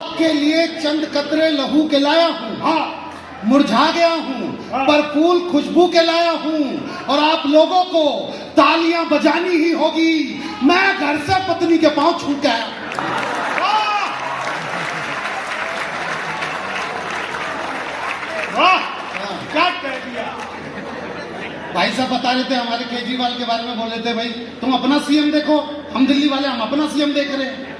के लिए चंद कतरे लहू के लाया हूँ। हाँ, मुरझा गया हूँ, पर फूल खुशबू के लाया हूँ और आप लोगों को तालियां बजानी ही होगी। मैं घर से पत्नी के पांव छू के आया। क्या कह दिया भाई साहब बता रहे थे, हमारे केजरीवाल के बारे में बोल रहे थे, भाई तुम अपना सीएम देखो, हम दिल्ली वाले हम अपना सीएम देख रहे हैं।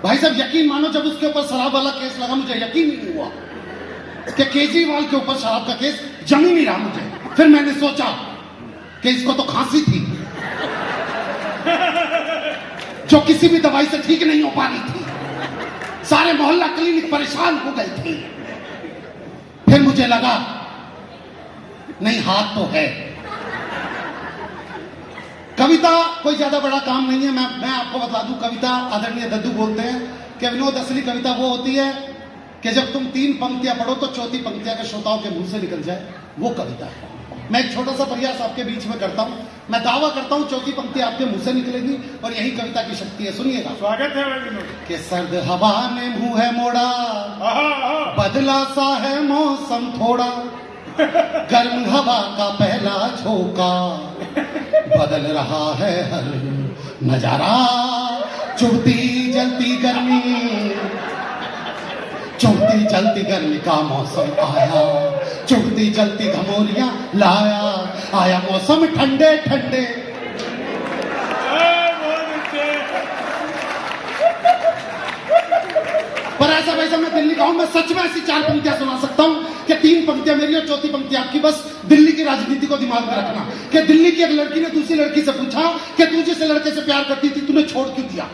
भाई साहब यकीन मानो, जब उसके ऊपर शराब वाला केस लगा मुझे यकीन नहीं हुआ कि केजरीवाल के ऊपर शराब का केस जम ही नहीं रहा मुझे। फिर मैंने सोचा कि इसको तो खांसी थी जो किसी भी दवाई से ठीक नहीं हो पा रही थी। सारे मोहल्ला क्लिनिक परेशान हो गए थे। फिर मुझे लगा नहीं, हाथ तो है। कविता कोई ज्यादा बड़ा काम नहीं है। मैं आपको बता दूं, कविता आदरणीय दद्दू बोलते हैं कि विनोद असली कविता वो होती है कि जब तुम 3 पंक्तियां पढ़ो तो चौथी पंक्तियां के श्रोताओं के मुंह से निकल जाए, वो कविता है। मैं एक छोटा सा प्रयास आपके बीच में करता हूं। मैं दावा करता हूं चौथी पंक्ति आपके मुंह से निकलेगी और यही कविता की शक्ति है। सुनिएगा। स्वागत है विनोद। कि सर्द हवा ने मुंह है मोड़ा, बदला सा है मौसम थोड़ा, गर्म हवा का पहला झोंका, बदल रहा है हर नजारा, चुभती जलती गर्मी, चुभती जलती गर्मी का मौसम आया, चुभती जलती घमौरियां लाया, आया मौसम ठंडे ठंडे। पर ऐसा वैसा मैं दिल्ली का हूं, मैं सच में ऐसी 4 पंक्तियां सुना सकता हूं कि 3 पंक्तियां मेरी और चौथी पंक्ति आपकी। बस दिल्ली की राजनीति को दिमाग में रखना कि दिल्ली की एक लड़की ने दूसरी लड़की से पूछा कि तू जिस लड़के से प्यार करती थी तूने छोड़ क्यों दिया,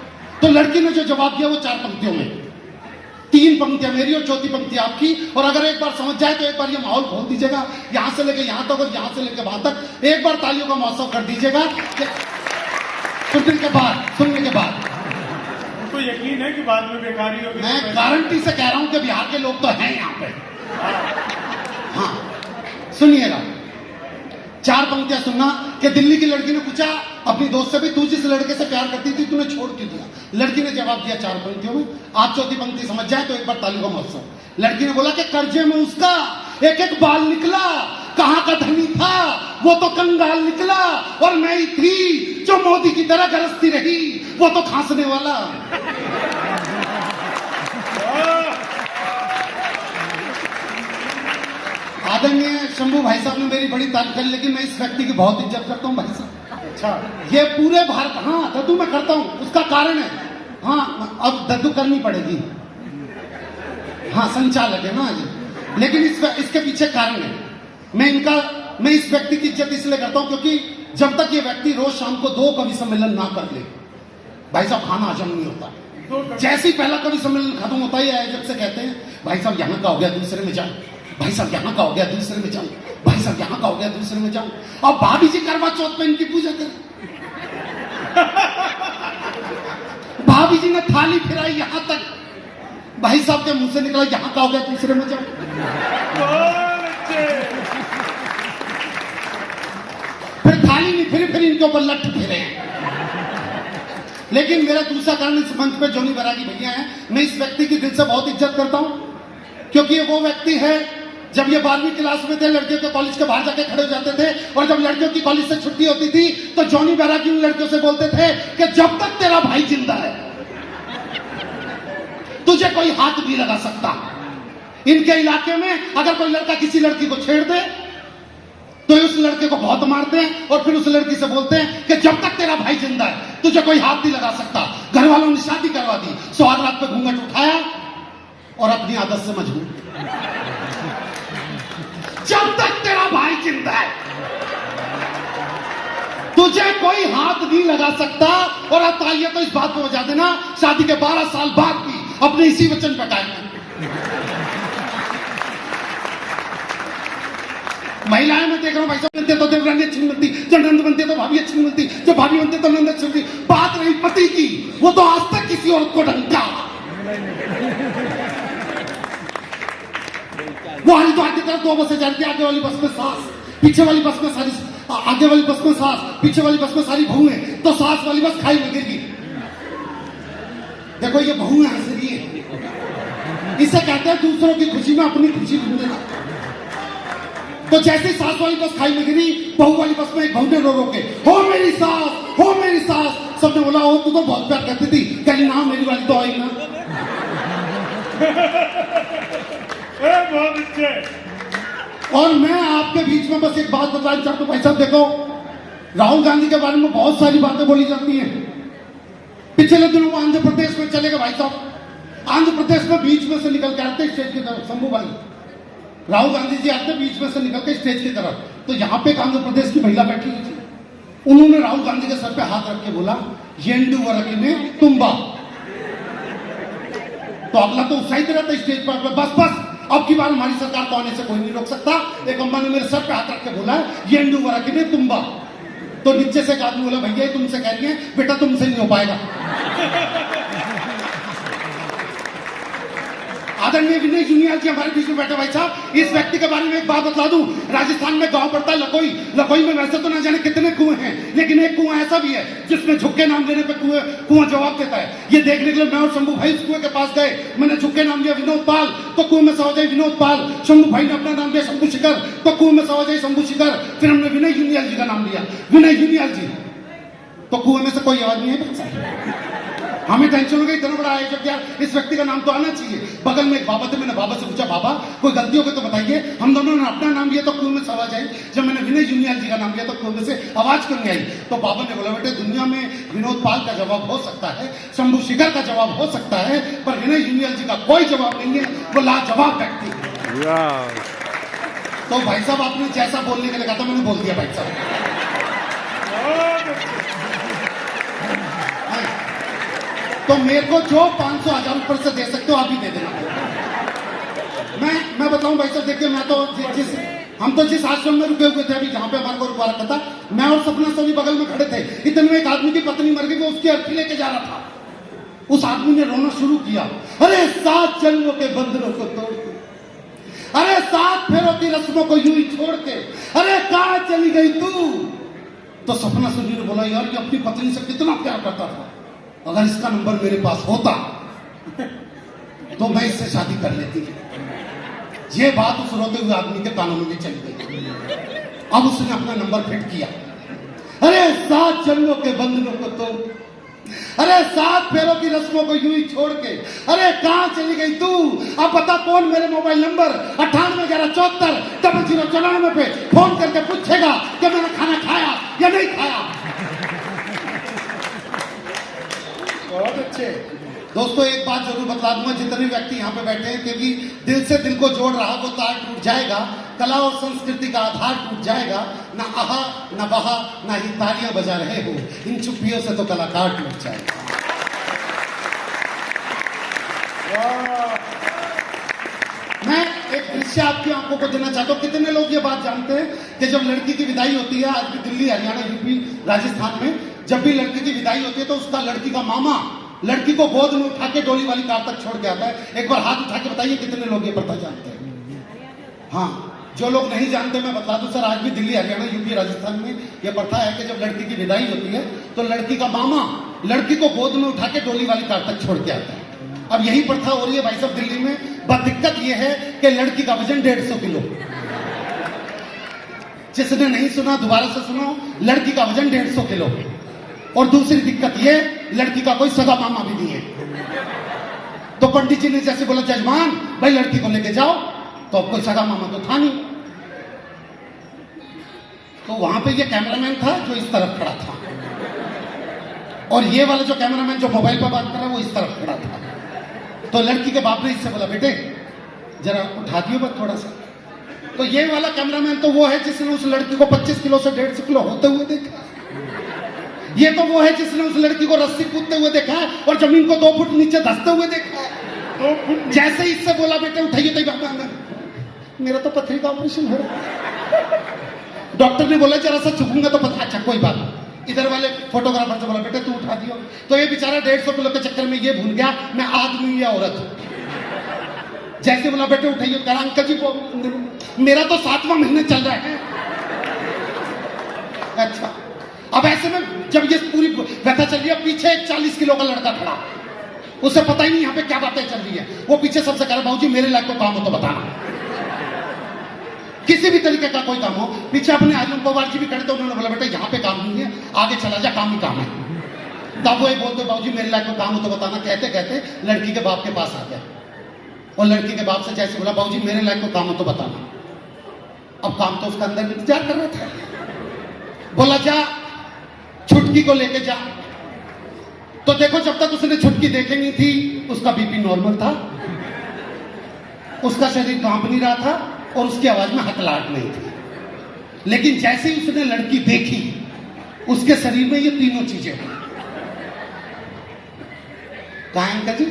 तो लड़की ने जो जवाब दिया वो 4 पंक्तियों में। 3 पंक्तियां मेरी और चौथी पंक्ति आपकी। और अगर एक बार समझ जाए तो एक बार ये माहौल खोल दीजिएगा, यहां से लेके यहां तक और यहां से लेके वहां तक। एक बार तालियों का मौसम कर दीजिएगा सुनने के बाद तो यकीन है कि बाद में बेकारी होगी। मैं गारंटी से कह रहा हूं कि बिहार के लोग तो हैं यहां पे। हाँ, सुनिएगा। 4 पंक्तियां सुनना कि दिल्ली की लड़की ने पूछा अपनी दोस्त से भी, तू जिस लड़के से प्यार करती थी तूने छोड़ क्यों दिया। लड़की ने जवाब दिया 4 पंक्तियों में। आप चौथी पंक्ति समझ जाए तो एक बार ताली का मौसम। लड़की ने बोला कि कर्जे में उसका एक एक बाल निकला, कहां का धनी था वो तो कंगाल निकला, और मैं ही थी जो मोदी की तरह गरजती रही, वो तो खांसने वाला। आदरणीय शंभू भाई साहब ने मेरी बड़ी तारीफ करी, लेकिन मैं इस व्यक्ति की बहुत इज्जत करता हूं भाई साहब। अच्छा, ये पूरे भारत, हाँ दद्दू मैं करता हूं, उसका कारण है। हाँ, अब दद्दू करनी पड़ेगी, हाँ संचालक है ना ये, लेकिन इसके पीछे कारण है। मैं इस व्यक्ति की इज्जत इसलिए करता हूं क्योंकि जब तक ये व्यक्ति रोज शाम को 2 कवि सम्मेलन ना कर ले, भाई साहब खाना हजम नहीं होता। जैसे ही पहला कवि सम्मेलन खत्म होता है आयोजक से कहते हैं भाई साहब यहाँ का हो गया दूसरे में जाओ, भाई साहब यहाँ का हो गया दूसरे में जाऊं, भाई साहब यहाँ का हो गया दूसरे में जाऊं। और भाभी जी करवा चौथ पे इनकी पूजा करें। भाभी जी ने थाली फिराई यहां तक, भाई साहब के मुंह से निकला यहाँ का हो गया दूसरे में जाऊं। फिर थाली नहीं फिर इनके ऊपर लठ फिरे हैं। लेकिन मेरा दूसरा कारण, इस मंच पे जोनी बैरागी भैया हैं, मैं इस व्यक्ति की दिल से बहुत इज्जत करता हूं क्योंकि ये वो व्यक्ति है, जब ये 12वीं क्लास में थे लड़कियों के कॉलेज के बाहर जाके खड़े हो जाते थे, और जब लड़कियों की कॉलेज से छुट्टी होती थी तो जॉनी बैरागी उन लड़कियों से बोलते थे कि जब तक तेरा भाई जिंदा है तुझे कोई हाथ नहीं लगा सकता। इनके इलाके में अगर कोई लड़का किसी लड़की को छेड़ दे तो उस लड़के को बहुत मारते हैं और फिर उस लड़की से बोलते हैं कि जब तक तेरा भाई जिंदा है तुझे कोई हाथ नहीं लगा सकता। घर वालों ने शादी करवा दी, सुहागरात पे घूंघट उठाया और अपनी आदत से मजबूर। जब तक तेरा भाई जिंदा है तुझे कोई हाथ नहीं लगा सकता। और अब तालियां तो इस बात को बजा देना, शादी के 12 साल बाद भी अपने इसी वचन पर कायम है। महिलाएं मैं देख रहा हूं भाई साहब, बनते तो देवरानी अच्छी मिलती, जब नंद बनते तो भाभी अच्छी मिलती, जब भाभी बनते तो नंद अच्छी मिलती। बात रही पति की, वो तो आज तक किसी औरत को ढंका। वो हरिद्वार की तरफ 2 बसें जा रही थी, आगे वाली बस में सास, पीछे वाली बस में सारी, आगे वाली बस में सास, पीछे वाली बस में सारी बहुएं, तो सास वाली बस खाई में गिर गई। देखो ये बहुएं हंस फ्री है। इसे कहते हैं दूसरों की खुशी में अपनी खुशी ढूंढना। तो जैसे सास वाली बस खाई में गिरी, बहू वाली बस में एक बहू ने रो रो के, हो मेरी सास, हो मेरी सास। सबने बोला, हो तू तो बहुत प्यार करती थी, कहीं ना मेरी वाली तो आई ना। बहुत अच्छे। और मैं आपके बीच में बस एक बात बताना चाहता हूं भाई साहब, देखो राहुल गांधी के बारे में बहुत सारी बातें बोली जाती हैं। पिछले दिनों वो आंध्र प्रदेश में चले गए भाई साहब। आंध्र प्रदेश में बीच में से निकल के आते स्टेज की तरफ, शंभू भाई राहुल गांधी जी आते बीच में से निकल के स्टेज की तरफ, तो यहाँ पे एक आंध्र प्रदेश की महिला बैठी हुई थी। उन्होंने राहुल गांधी के सर पे हाथ रख के बोला, येंडू वरकी में तुम्बा। तो अगला तो उत्साहित रहता स्टेज पर, बस बस अब की बार हमारी सरकार को आने से कोई नहीं रोक सकता। एक अम्मा ने मेरे सर पे हाथ रख के बोला, येंडू वरकी में तुम्बा। तो नीचे से एक आदमी बोला, भैया ये तुमसे कह रही है, बेटा तुमसे नहीं हो पाएगा। आदरणीय विनय जूनियर जी हमारे बीच में बैठे भाई साहब। इस व्यक्ति के बारे में एक बात बता दूं, राजस्थान में गांव पड़ता है लकोई। लकोई में वैसे तो ना जाने कितने कुएं हैं, लेकिन एक कुआं ऐसा भी है जिसमें झुक्के नाम लेने पे कुआं जवाब देता है। ये देखने के लिए मैं और शंभू भाई उस कुएं के पास गए। मैंने झुक्के नाम लिया विनोद पाल, तो कुएं में सवाजाई विनोद पाल। शंभू भाई ने अपना नाम लिया शंभू शिखर, तो कुएं में सवाजाई शंभू शिखर। फिर हमने विनय जूनियर जी का नाम लिया, विनय जूनियर जी। तो कुएं में से कोई आवाज नहीं है। हमें टेंशन हो गई, इतना बड़ा आयोजक यार, इस व्यक्ति का नाम तो आना चाहिए। बगल में एक बाबा थे, मैंने बाबा से पूछा, बाबा कोई गलती हो गई तो बताइए। हम दोनों ने अपना नाम लिया तो कुएं में से आवाज आई। जब मैंने विनय जूनियर जी का नाम लिया तो कुएं में से आवाज क्यों नहीं आई? तो बाबा ने बोला, बेटे दुनिया में विनोद पाल का जवाब हो सकता है, शंभू शिखर का जवाब हो सकता है, पर विनय जूनियर जी का कोई जवाब नहीं है। वो लाजवाब व्यक्ति है। तो भाई साहब आपने जैसा बोलने के लिए कहा था मैंने बोल दिया भाई साहब। तो मेरे को जो 500,000 ऊपर से दे सकते हो आप ही दे देना। मैं बताऊं भाई साहब, देखिए मैं तो हम तो जिस आश्रम में रुके हुए थे अभी, जहां पे हमारे को रुकवा रखा था, मैं और सपना सभी बगल में खड़े थे। इतने में एक आदमी की पत्नी मर गई, वो उसकी अर्थी लेके जा रहा था। उस आदमी ने रोना शुरू किया, अरे 7 जन्मों के बंधनों को तोड़ के, अरे 7 फेरों की रस्मों को यूं ही छोड़ के, अरे कहां चली गई तू? तो सपना सभी ने बोला, यार ये अपनी पत्नी से कितना प्यार करता था, अगर इसका नंबर मेरे पास होता तो मैं इससे शादी कर लेती। ये बात उस रोते हुए आदमी के कानों में भी चली गई। अब उसने अपना नंबर फिट किया, अरे 7 जन्मों के बंधनों को तो, अरे 7 फेरों की रस्मों को यूं ही छोड़ के, अरे कहां चली गई तू? अब बता कौन मेरे मोबाइल नंबर 9811740094 पे फोन करके पूछेगा कि मैंने खाना खाया या नहीं खाया। बहुत अच्छे दोस्तों, एक बात जरूर बतला दूंगा, जितने व्यक्ति यहाँ पे बैठे हैं, क्योंकि दिल से दिल को जोड़ रहा वो तार टूट जाएगा, कला और संस्कृति का आधार टूट जाएगा। ना आहा ना बहा ना ही तालियां बजा रहे हो, इन चुप्पियों से तो कलाकार टूट जाएगा। मैं एक दृश्य आपकी आंखों को देना चाहता हूँ। कितने लोग ये बात जानते हैं कि जब लड़की की विदाई होती है, आज भी दिल्ली, हरियाणा, यूपी, राजस्थान में जब भी लड़की की विदाई होती है तो उसका लड़की का मामा लड़की को गोद में उठा के डोली वाली कार तक छोड़ के आता है। एक बार हाथ उठा के बताइए कितने लोग ये प्रथा जानते हैं? हाँ, जो लोग नहीं जानते मैं बता दूं सर, आज भी दिल्ली, हरियाणा, यूपी, राजस्थान में यह प्रथा है कि जब लड़की की विदाई होती है तो लड़की का मामा लड़की को गोद में उठा के डोली वाली कार तक छोड़ के आता है। अब यही प्रथा हो रही है भाई साहब दिल्ली में। बस दिक्कत यह है कि लड़की का वजन 150 किलो। जिसने नहीं सुना दोबारा से सुनो, लड़की का वजन 150 किलो। और दूसरी दिक्कत ये, लड़की का कोई सगा मामा भी नहीं है। तो पंडित जी ने जैसे बोला, जजमान भाई लड़की को लेके जाओ, तो अब कोई सगा मामा तो था नहीं। तो वहां पे ये कैमरामैन था जो इस तरफ खड़ा था, और ये वाला जो कैमरामैन जो मोबाइल पर बात कर रहा है वो इस तरफ खड़ा था। तो लड़की के बाप ने इससे बोला, बेटे जरा उठा दियो बस थोड़ा सा। तो ये वाला कैमरामैन तो वो है जिसने उस लड़की को 25 किलो से 150 किलो होते हुए देखा। ये तो वो है जिसने उस लड़की को रस्सी कूदते हुए देखा है और जमीन को 2 फुट नीचे धंसते हुए देखा है। जैसे ही इससे बोला, बेटे उठाइए, तो बाबा मेरा तो पथरी का ऑपरेशन हो रहा है। डॉक्टर ने बोला जरा सा झुकूंगा तो पता, अच्छा कोई बात नहीं। इधर वाले फोटोग्राफर से बोला, बेटे तू उठा दियो। तो ये बेचारा 150 किलो के चक्कर में ये भूल गया मैं आदमी या औरत हूं। जैसे बोला बेटे उठाइए, कहा अंकल जी मेरा तो 7वां महीना चल रहा है। अच्छा, अब ऐसे में जब ये पूरी व्यथा चल रही है, पीछे एक 40 किलो का लड़का खड़ा, उसे पता ही नहीं यहाँ पे क्या बातें चल रही है। वो पीछे सबसे कह रहा बाबूजी मेरे लायक को काम हो तो बताना, किसी भी तरीके का कोई काम हो। पीछे अपने आजम पवार जी भी खड़े थे, उन्होंने बोला बेटा यहाँ पे काम नहीं है, आगे चला जा, काम ही काम है। तब वो एक बोलते बाबूजी मेरे लायक को काम हो तो बताना, कहते कहते लड़की के बाप के पास आ गया और लड़की के बाप से जैसे बोला बाबूजी मेरे लायक को काम हो तो बताना। अब काम तो उसका अंदर इंतजार कर रहा था। बोला जा छुटकी को लेके जा। तो देखो जब तक उसने छुटकी देखे नहीं थी उसका बीपी नॉर्मल था, उसका शरीर कांप नहीं रहा था और उसकी आवाज में हकलाहट नहीं थी। लेकिन जैसे ही उसने लड़की देखी उसके शरीर में ये तीनों चीजें हुई। कहां है अंकल जी?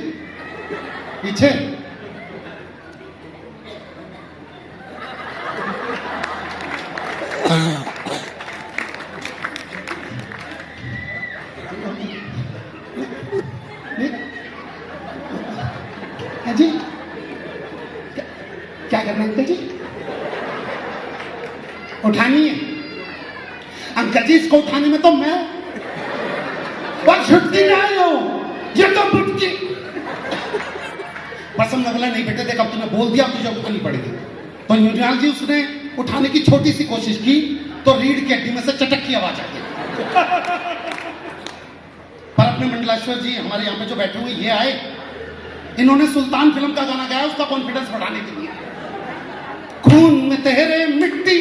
पीछे। जी क्या करना है अंकल जी? उठानी है अंकल जी, इसको उठाने में तो मैं पर छुटकी ना आई हो, ये तो बुटकी। पसंद न बोला नहीं बेटे देख अब तूने बोल दिया, तुझे उठानी पड़ेगी। तो न्यूट्रल जी उसने उठाने की छोटी सी कोशिश की तो रीढ़ की हड्डी में से चटक की आवाज आ गई। पर अपने मंडलाश्वर जी हमारे यहाँ पे जो बैठे हुए ये आए, इन्होंने सुल्तान फिल्म का गाना गाया उसका कॉन्फिडेंस बढ़ाने के लिए। खून में तेरे मिट्टी,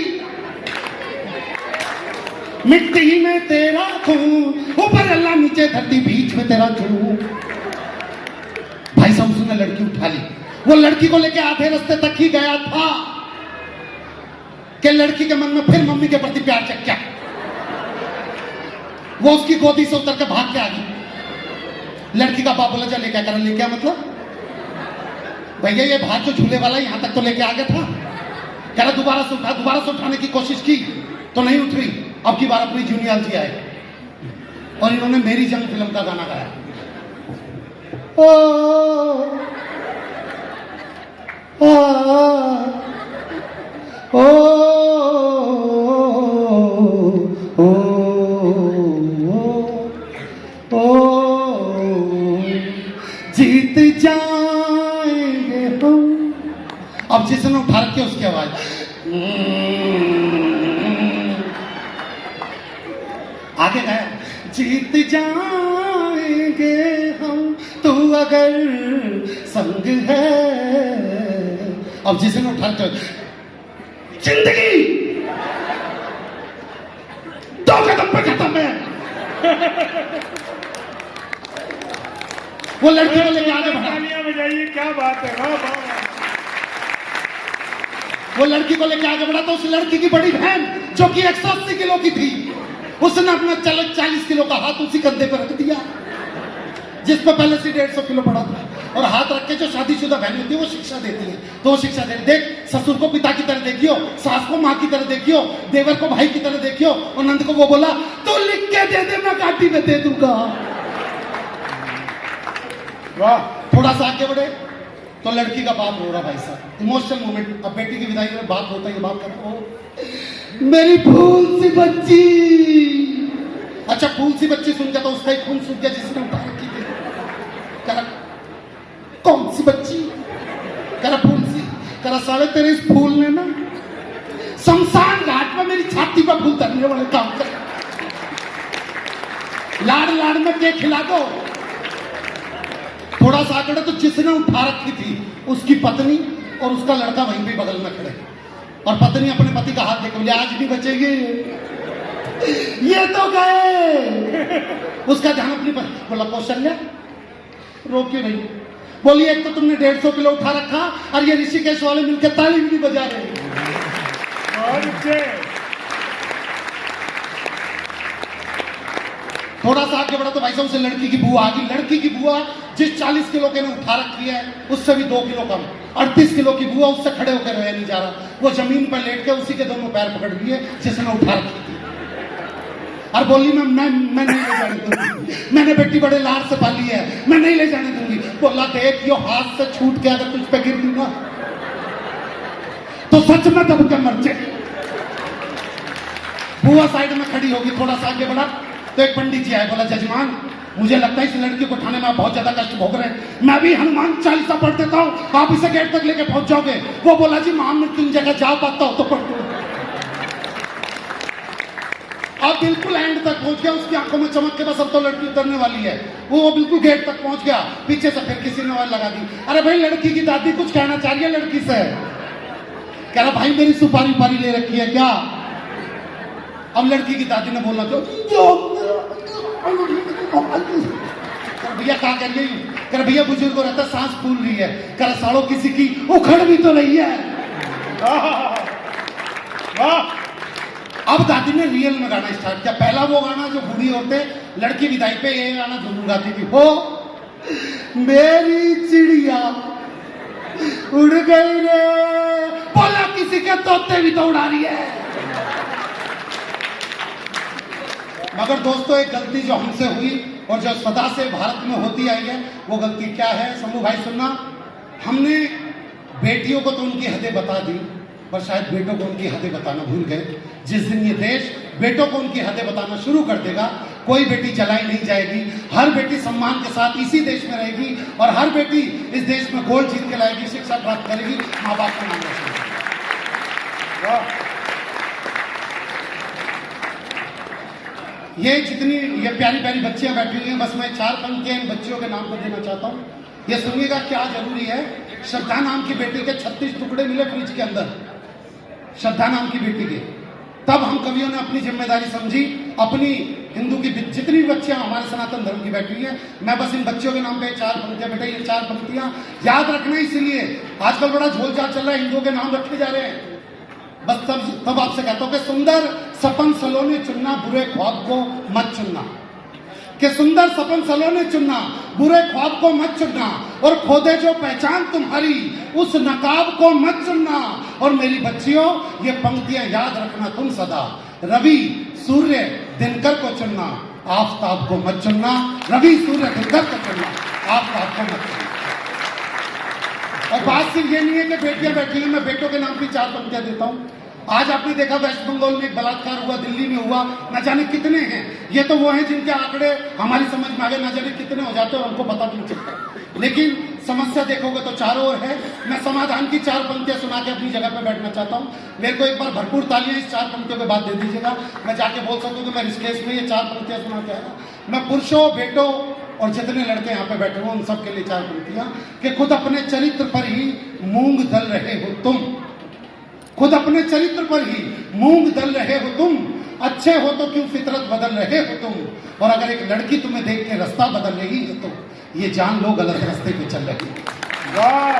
मिट्टी में तेरा खून, ऊपर अल्लाह नीचे धरती बीच में तेरा जुनून। भाई साहब उसने लड़की उठा ली। वो लड़की को लेके आधे रास्ते तक ही गया था कि लड़की के मन में फिर मम्मी के प्रति प्यार जग गया। वो उसकी गोदी से उतर के भाग के आ गई। लड़की का बाप बोला जा लेके कर ले क्या मतलब भैया ये भाग जो झूले वाला यहां तक तो लेके आ गया था। कह रहा दोबारा से उठा, दोबारा से उठाने की कोशिश की तो नहीं उठ रही। अब की बार अपनी जूनियर जी आए और इन्होंने मेरी जंग फिल्म का गाना गाया। ओ, ओ, ओ, ओ, ओ, जीत जाएंगे हम। अब जिसने उठा रखी उसकी आवाज आगे गया, जीत जाएंगे हम तू अगर संग है। अब जिसने उठा रखा जिंदगी दो कदम पर खत्म है। वो लड़की को लेके आगे बढ़ा। तालियां बजाइए, क्या बात है, वाह वाह। वो लड़की को लेके आगे बढ़ा तो उस लड़की की बड़ी बहन जो कि 180 किलो की थी, उसने अपना 40 किलो का हाथ उसी कंधे पर रख दिया जिस पर पहले से 150 किलो पड़ा था। और हाथ रख के जो शादीशुदा बहन होती है वो शिक्षा देती है, तो वो शिक्षा दे देख ससुर को पिता की तरह देखियो, सास को माँ की तरह देखियो, देवर को भाई की तरह देखियो। और नंद को वो बोला तो लिख के दे दे, मैं काटी में दे दूंगा। वाह। थोड़ा सा आगे बढ़े तो लड़की का बाप रो रहा, भाई साहब इमोशनल मोमेंट। अब बेटी की विदाई में बात होता है, बात कर मेरी फूल सी बच्ची। अच्छा फूल सी बच्ची सुन के तो उसका ही खून सूख गया जिसने उठा रखी थी। करा कौन सी बच्ची? करा फूल सी। करा साले तेरे इस फूल ने ना शमशान घाट में मेरी छाती पर फूल धरने वाले काम कर। लाड़ लाड़ में केक खिला दो। थोड़ा सा आगे तो जिसने उठा रखी थी उसकी पत्नी और उसका लड़का वहीं पे बगल में खड़े, और पत्नी अपने पति का हाथ देखो, बोले आज नहीं बचेगी, ये तो गए। उसका ध्यान अपनी बोला कौशल्या रो क्यों नहीं? बोली एक तो तुमने 150 किलो उठा रखा और ये ऋषिकेश वाले मिलकर ताली भी नहीं बजा रहे। और अच्छे। थोड़ा सा आगे बढ़ा तो भाई साहब उसे लड़की की बुआ आ गई। लड़की की बुआ जिस 40 किलो के ने उठा रखी है उससे भी 2 किलो कम, 38 किलो की बुआ उससे खड़े होकर रोया नहीं जा रहा। वो जमीन पर लेट के उसी के दोनों पैर पकड़ लिए जिसने उठा रखी थी और बोली मैं नहीं ले जाने दूंगी, मैंने बेटी बड़े लाड़ से पाली है, मैं नहीं ले जाने दूंगी। बोला देख यो हाथ से छूट के अगर तुझ पे गिर दूंगा तो सच में दब के मर जाए। बुआ साइड में खड़ी होगी। थोड़ा सा आगे बढ़ा तो एक पंडित जी आए, बोला जजमान मुझे लगता है इस लड़की को उठाने में आप बहुत ज्यादा कष्ट भोग रहे हैं, मैं भी हनुमान चालीसा पढ़ देता हूँ, आप इसे गेट तक लेके पहुंच जाओगे। वो बोला जी माम में 3 जगह जा पाता हूं तो पढ़ दो। अब बिल्कुल एंड तक पहुंच गया, उसकी आंखों में चमक के बस अब तो लड़की उतरने वाली है, वो बिल्कुल गेट तक पहुंच गया, पीछे से फिर किसी ने आवाज लगा दी, अरे भाई लड़की की दादी कुछ कहना चाह रही है लड़की से। कह रहा भाई मेरी सुपारी पारी ले रखी है क्या? अब लड़की की दादी ने बोलना भैया क्या कर रही है? कर भैया बुजुर्ग को रहता सांस फूल रही है। कर सालों किसी की उखड़ भी तो रही है। अब दादी ने रियल में गाना स्टार्ट किया। पहला वो गाना जो बूढ़ी औरतें लड़की विदाई पे ये गाना जरूर गाती थी, हो मेरी चिड़िया उड़ गई रे, बोला किसी के तोते भी तो उड़ा रही है। मगर दोस्तों एक गलती जो हमसे हुई और जो सदा से भारत में होती आई है, वो गलती क्या है? शंभू भाई सुनना, हमने बेटियों को तो उनकी हदें बता दी, पर शायद बेटों को उनकी हदें बताना भूल गए। जिस दिन ये देश बेटों को उनकी हदें बताना शुरू कर देगा, कोई बेटी जलाई नहीं जाएगी, हर बेटी सम्मान के साथ इसी देश में रहेगी और हर बेटी इस देश में गोल्ड जीत के लाएगी, शिक्षा प्राप्त करेगी, माँ बाप का नाम रोशन करेगी। ये जितनी ये प्यारी प्यारी बच्चियां बैठी हुई हैं, बस मैं 4 पंक्तियां इन बच्चियों के नाम पर देना चाहता हूं। ये सुनिएगा क्या जरूरी है। श्रद्धा नाम की बेटी के 36 टुकड़े मिले फ्रिज के अंदर, श्रद्धा नाम की बेटी के। तब हम कवियों ने अपनी जिम्मेदारी समझी, अपनी हिंदू की जितनी बच्चियां हमारे सनातन धर्म की बैठी हुई हैं, मैं बस इन बच्चियों के नाम पे 4 पंक्तियां, बेटा ये 4 पंक्तियां याद रखना। इसलिए आजकल बड़ा झोलझाल चल रहा है, हिंदुओं के नाम रखे जा रहे हैं। बस तब आपसे कहता हूं कि सुंदर सपन सलोने चुनना, बुरे ख्वाब को मत चुनना। कि सुंदर सपन सलोने चुनना, बुरे ख्वाब को मत चुनना, और खोदे जो पहचान तुम्हारी उस नकाब को मत चुनना। और मेरी बच्चियों ये पंक्तियां याद रखना तुम सदा, रवि सूर्य दिनकर को चुनना, आफताब को मत चुनना। रवि सूर्य दिनकर को चुनना, आफताब को मत चुनना। और बात सिर्फ ये नहीं है कि बेटियां बैठी हुई, मैं बेटों के नाम की 4 पंक्तियां देता हूं। आज आपने देखा वेस्ट बंगाल में एक बलात्कार हुआ, दिल्ली में हुआ, न जाने कितने हैं। ये तो वो हैं जिनके आंकड़े हमारी समझ में आ गए, न जाने कितने हो जाते हैं और हमको पता भी नहीं चलता। लेकिन समस्या देखोगे तो चारों ओर है। मैं समाधान की 4 पंक्तियां सुना के अपनी जगह पे बैठना चाहता हूं। मेरे को एक बार भरपूर तालियां इस 4 पंक्तियों के बाद दे दीजिएगा, मैं जाके बोल सकूं कि मैं ऋषिकेश में ये 4 पंक्तियां सुना के आया। मैं पुरुषों, बेटों और जितने लड़के यहाँ पे बैठे हुए उन सबके लिए 4 पंक्तियां कि खुद अपने चरित्र पर ही मूंग दल रहे हो तुम, खुद अपने चरित्र पर ही मूंग दल रहे हो तुम, अच्छे हो तो क्यों फितरत बदल रहे हो तुम, और अगर एक लड़की तुम्हें देख के रास्ता बदल रही है तो ये जान लो गलत रास्ते पे चल रही है। वाह